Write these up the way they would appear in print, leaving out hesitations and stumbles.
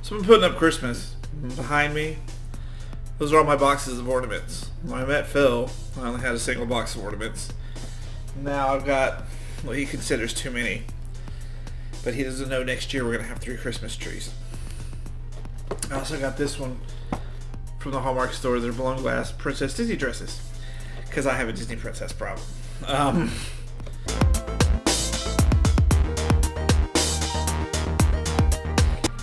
So I'm putting up Christmas behind me. Those are all my boxes of ornaments. When I met Phil, I only had a single box of ornaments. Now I've got what he considers too many. But he doesn't know next year we're going to have 3 Christmas trees. I also got this one from the Hallmark store. They're blown glass Princess Disney dresses. Because I have a Disney princess problem.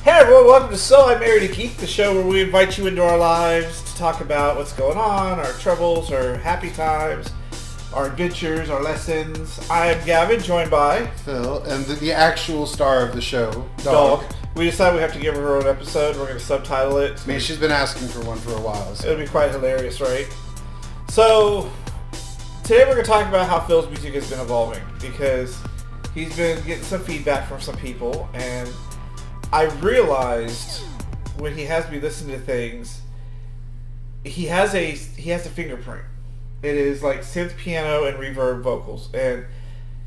Hey everyone, welcome to So I Married a Geek, the show where we invite you into our lives to talk about what's going on, our troubles, our happy times, our adventures, our lessons. I'm Gavin, joined by Phil, and the actual star of the show, Dog. We decided we have to give her own episode. We're going to subtitle it. I mean, she's been asking for one for a while. So. It'll be quite hilarious, right? So, today we're going to talk about how Phil's music has been evolving, because he's been getting some feedback from some people, and I realized when he has me listen to things, he has a fingerprint. It is like synth piano and reverb vocals, and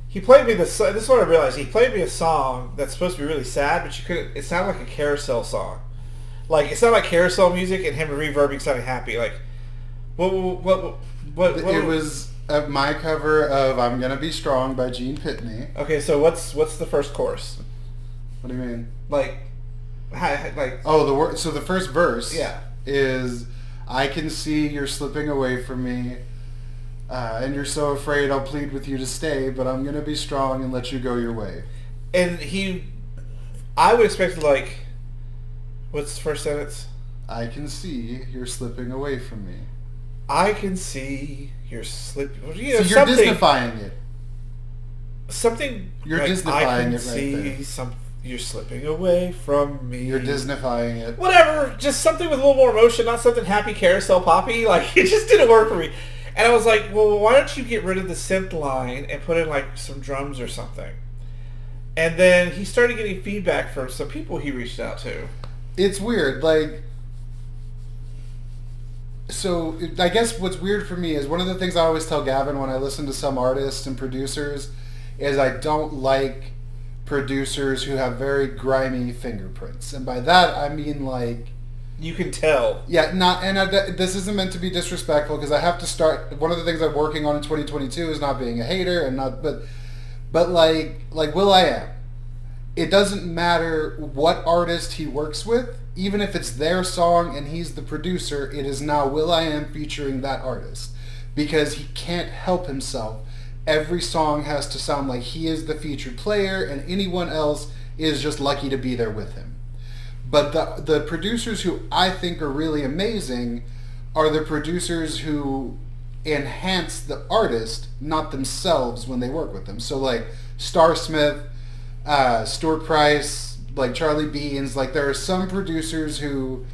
he played me this is what I realized. He played me a song that's supposed to be really sad, but you couldn't. It sounded like a carousel song. Like it sounded like carousel music, and him reverbing sounded happy. Like what? It was my cover of "I'm Gonna Be Strong" by Gene Pitney. Okay, so what's the first chorus? What do you mean? Like So the first verse, is "I can see you're slipping away from me, and you're so afraid I'll plead with you to stay, but I'm gonna be strong and let you go your way." And I would expect what's the first sentence? "I can see you're slipping away from me." I can see you're slipping. So you're Disneyfying it. Something. You're like, Disneyfying it right there. You're slipping away from me. You're Disneyfying it. Whatever. Just something with a little more emotion, not something happy carousel poppy. Like, it just didn't work for me. And I was like, well, why don't you get rid of the synth line and put in, like, some drums or something? And then he started getting feedback from some people he reached out to. It's weird. So, I guess what's weird for me is one of the things I always tell Gavin when I listen to some artists and producers is I don't like producers who have very grimy fingerprints, and by that I mean you can tell. Yeah, this isn't meant to be disrespectful because I have to start. One of the things I'm working on in 2022 is not being a hater and not, but like will.i.am. It doesn't matter what artist he works with, even if it's their song and he's the producer. It is now will.i.am featuring that artist because he can't help himself. Every song has to sound like he is the featured player and anyone else is just lucky to be there with him. But the producers who I think are really amazing are the producers who enhance the artist, not themselves when they work with them. So like Starsmith, Stuart Price, like Charlie Beans, there are some producers who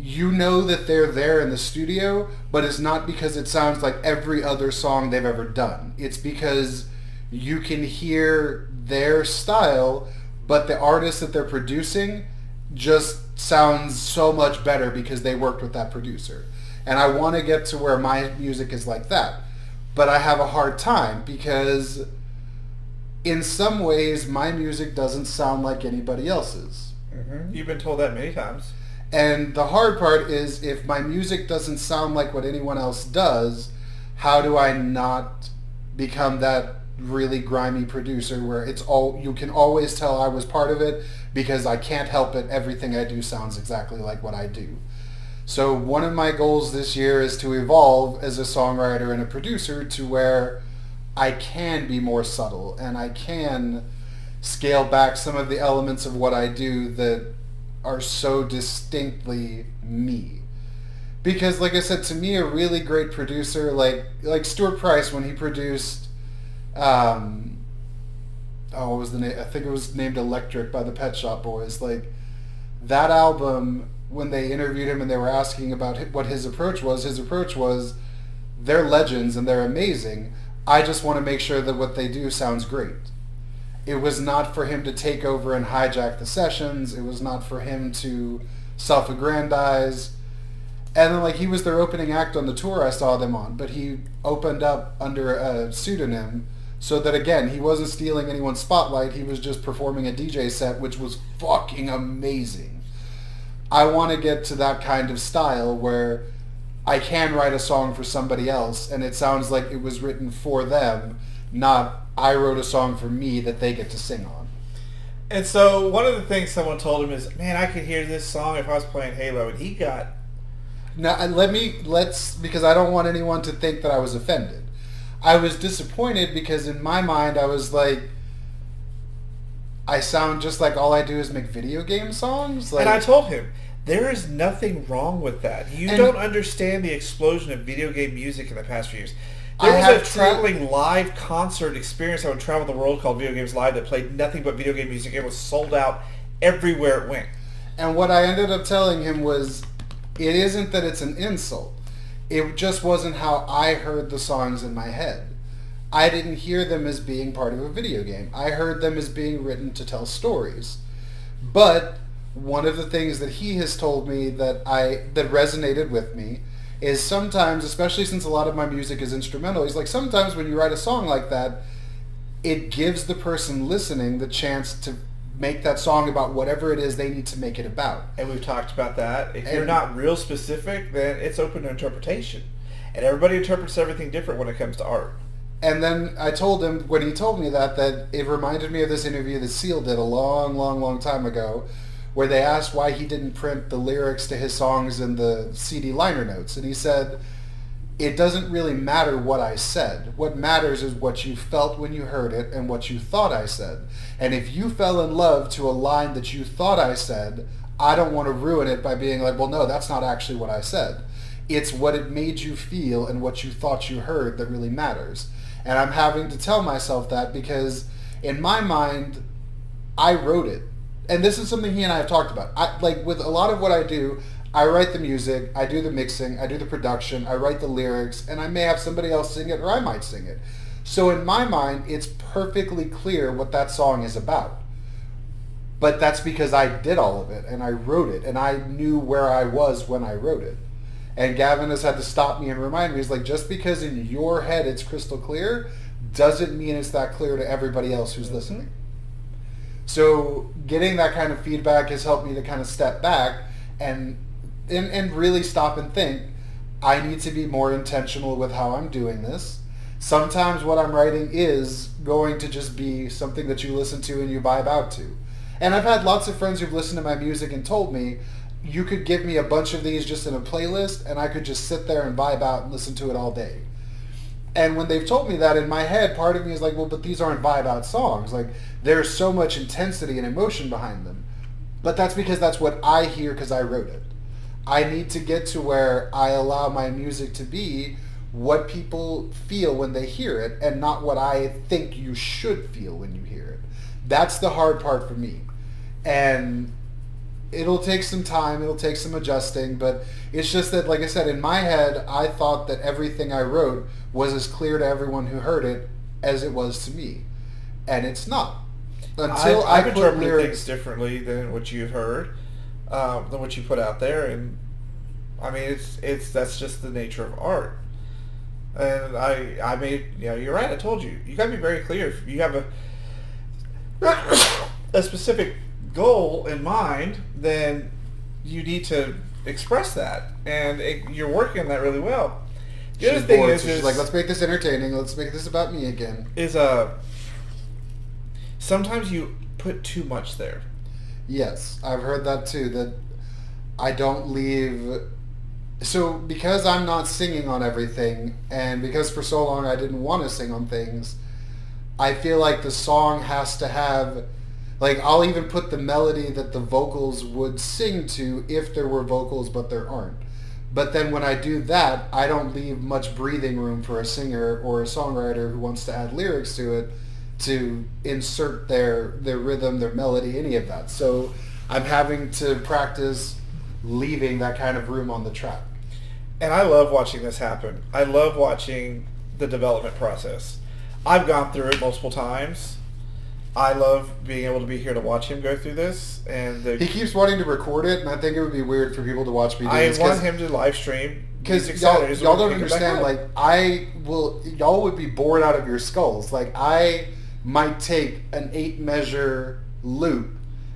you know that they're there in the studio, but it's not because it sounds like every other song they've ever done. It's because you can hear their style, but the artist that they're producing just sounds so much better because they worked with that producer. And I want to get to where my music is like that. But I have a hard time because in some ways my music doesn't sound like anybody else's. Mm-hmm. You've been told that many times. And the hard part is if my music doesn't sound like what anyone else does, how do I not become that really grimy producer where you can always tell I was part of it because I can't help it. Everything I do sounds exactly like what I do. So one of my goals this year is to evolve as a songwriter and a producer to where I can be more subtle and I can scale back some of the elements of what I do that are so distinctly me. Because like I said, to me a really great producer like Stuart Price when he produced what was the name? I think it was named Electric by the Pet Shop Boys. Like that album, when they interviewed him and they were asking about what his approach was they're legends and they're amazing. I just want to make sure that what they do sounds great. It was not for him to take over and hijack the sessions. It was not for him to self-aggrandize. And then he was their opening act on the tour I saw them on, but he opened up under a pseudonym so that, again, he wasn't stealing anyone's spotlight. He was just performing a DJ set, which was fucking amazing. I want to get to that kind of style where I can write a song for somebody else and it sounds like it was written for them, not I wrote a song for me that they get to sing on. And so one of the things someone told him is, man, I could hear this song if I was playing Halo, and he got... Now, let's, because I don't want anyone to think that I was offended. I was disappointed because in my mind I was like, I sound just like all I do is make video game songs? Like, and I told him, there is nothing wrong with that. You don't understand the explosion of video game music in the past few years. There was a traveling live concert experience. I would travel the world called Video Games Live that played nothing but video game music. It was sold out everywhere it went. And what I ended up telling him was, it isn't that it's an insult. It just wasn't how I heard the songs in my head. I didn't hear them as being part of a video game. I heard them as being written to tell stories. But one of the things that he has told me that resonated with me is sometimes, especially since a lot of my music is instrumental, he's like, sometimes when you write a song like that, it gives the person listening the chance to make that song about whatever it is they need to make it about. And we've talked about that. If you're not real specific, then it's open to interpretation. And everybody interprets everything different when it comes to art. And then I told him, when he told me that it reminded me of this interview that Seal did a long, long, long time ago, where they asked why he didn't print the lyrics to his songs in the CD liner notes. And he said, it doesn't really matter what I said. What matters is what you felt when you heard it and what you thought I said. And if you fell in love to a line that you thought I said, I don't want to ruin it by being like, well, no, that's not actually what I said. It's what it made you feel and what you thought you heard that really matters. And I'm having to tell myself that because in my mind, I wrote it. And this is something he and I have talked about. Like with a lot of what I do, I write the music, I do the mixing, I do the production, I write the lyrics, and I may have somebody else sing it or I might sing it. So in my mind, it's perfectly clear what that song is about. But that's because I did all of it and I wrote it and I knew where I was when I wrote it. And Gavin has had to stop me and remind me, he's like, just because in your head it's crystal clear doesn't mean it's that clear to everybody else who's listening. So getting that kind of feedback has helped me to kind of step back and really stop and think, I need to be more intentional with how I'm doing this. Sometimes what I'm writing is going to just be something that you listen to and you vibe out to. And I've had lots of friends who've listened to my music and told me, you could give me a bunch of these just in a playlist and I could just sit there and vibe out and listen to it all day. And when they've told me that, in my head, part of me is like, well, but these aren't vibe out songs. Like, there's so much intensity and emotion behind them. But that's because that's what I hear because I wrote it. I need to get to where I allow my music to be what people feel when they hear it and not what I think you should feel when you hear it. That's the hard part for me. And it'll take some time, it'll take some adjusting, but it's just that, like I said, in my head, I thought that everything I wrote was as clear to everyone who heard it as it was to me. And it's not. Until I've interpreted things differently than what you've heard, than what you put out there, and I mean, that's just the nature of art. And I made, you're right, I told you. You gotta be very clear. If you have a specific goal in mind, then you need to express that, and you're working on that really well. The other thing is she's like, let's make this entertaining. Let's make this about me again. Sometimes you put too much there. Yes, I've heard that too. That I don't leave. So because I'm not singing on everything, and because for so long I didn't want to sing on things, I feel like the song has to have. Like, I'll even put the melody that the vocals would sing to if there were vocals, but there aren't. But then when I do that, I don't leave much breathing room for a singer or a songwriter who wants to add lyrics to it to insert their rhythm, their melody, any of that. So I'm having to practice leaving that kind of room on the track. And I love watching this happen. I love watching the development process. I've gone through it multiple times. I love being able to be here to watch him go through this, and he keeps wanting to record it, and I think it would be weird for people to watch me do this. I want him to live stream because y'all don't understand. Like, y'all would be bored out of your skulls. Like, I might take an 8-measure loop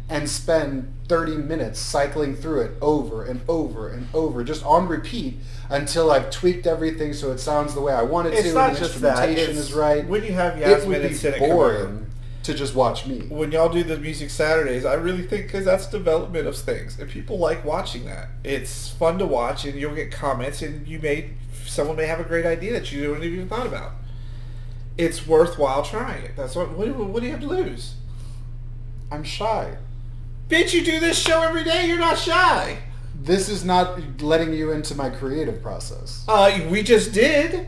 and spend 30 minutes cycling through it over and over and over, just on repeat, until I've tweaked everything so it sounds the way I want it to. It's not and the just that. instrumentation is right. When you have It Yasmin would and be Cynic come boring over, to just watch me. when y'all do the Music Saturdays, I really think because that's development of things, and people like watching that. It's fun to watch, and you'll get comments, and someone may have a great idea that you haven't even thought about. It's worthwhile trying it. That's what do you have to lose? I'm shy. Bitch, you do this show every day. You're not shy. This is not letting you into my creative process. We just did.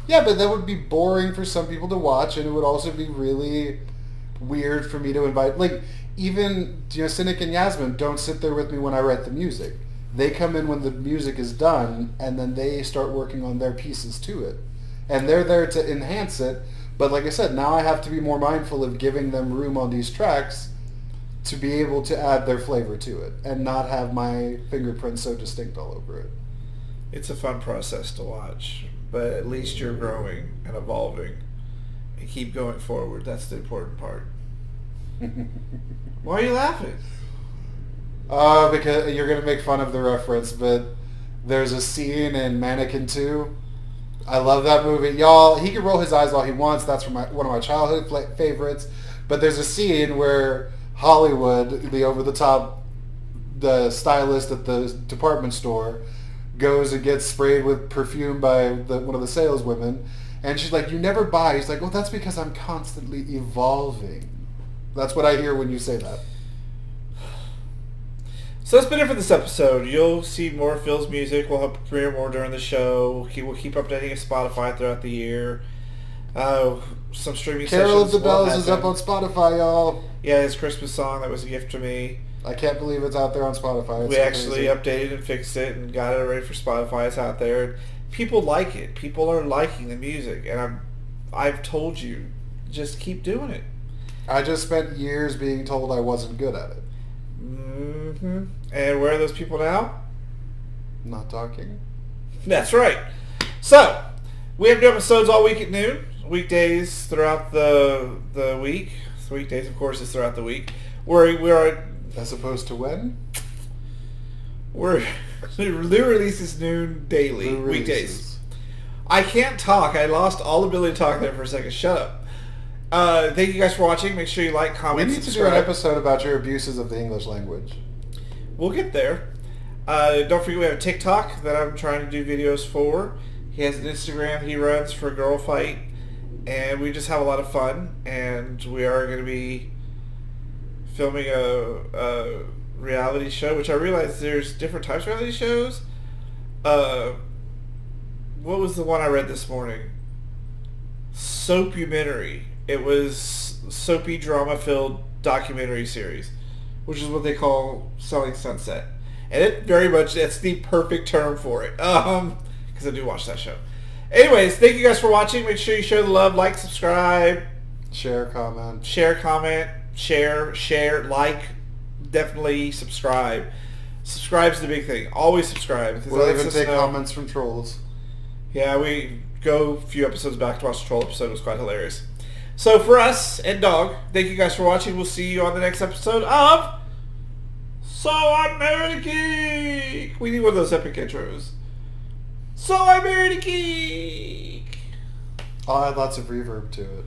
Yeah, but that would be boring for some people to watch, and it would also be really weird for me to invite. Like, even, Cynic and Yasmin don't sit there with me when I write the music. They come in when the music is done, and then they start working on their pieces to it. And they're there to enhance it, but like I said, now I have to be more mindful of giving them room on these tracks to be able to add their flavor to it, and not have my fingerprint so distinct all over it. It's a fun process to watch, but at least you're growing and evolving. And keep going forward. That's the important part. Why are you laughing? Because you're going to make fun of the reference, but there's a scene in Mannequin 2. I love that movie. Y'all, he can roll his eyes all he wants. That's from one of my childhood favorites. But there's a scene where Hollywood, the over-the-top the stylist at the department store, goes and gets sprayed with perfume by one of the saleswomen. And she's like, "You never buy." He's like, "Well, that's because I'm constantly evolving." That's what I hear when you say that. So that's been it for this episode. You'll see more Phil's music. We'll have premiere more during the show. We'll keep updating his Spotify throughout the year. Some streaming Carol of sessions the will Bells is up happen. on Spotify, y'all. Yeah, his Christmas song. That was a gift to me. I can't believe it's out there on Spotify. It's We actually amazing. updated and fixed it and got it ready for Spotify. It's out there. People like it. People are liking the music. And I've told you, just keep doing it. I just spent years being told I wasn't good at it. Mm-hmm. And where are those people now? Not talking. That's right. So, we have new episodes all week at noon. Weekdays throughout the week. So weekdays, of course, is throughout the week. We are... As opposed to when? New releases noon daily. New releases. Weekdays. I can't talk. I lost all ability to talk there for a second. Shut up. Thank you guys for watching. Make sure you like, We comment, need to do subscribe. an episode about your abuses of the English language. We'll get there. Don't forget we have a TikTok that I'm trying to do videos for. He has an Instagram he runs for Girl Fight. And we just have a lot of fun. And we are going to be filming a reality show, which I realize there's different types of reality shows. What was the one I read this morning? Soapumentary. It was soapy drama-filled documentary series, which is what they call Selling Sunset. And it very much, that's the perfect term for it. Because I do watch that show. Anyways, thank you guys for watching. Make sure you show the love, like, subscribe, Share, comment. share, like, definitely subscribe. Subscribe's the big thing. Always subscribe. Because We'll that lets even us take know. comments from trolls. Yeah, we go a few episodes back to watch the troll episode. It was quite hilarious. So for us and Dog, thank you guys for watching. We'll see you on the next episode of So I Married a Geek. We need one of those epic intros. So I Married a Geek. I'll add lots of reverb to it.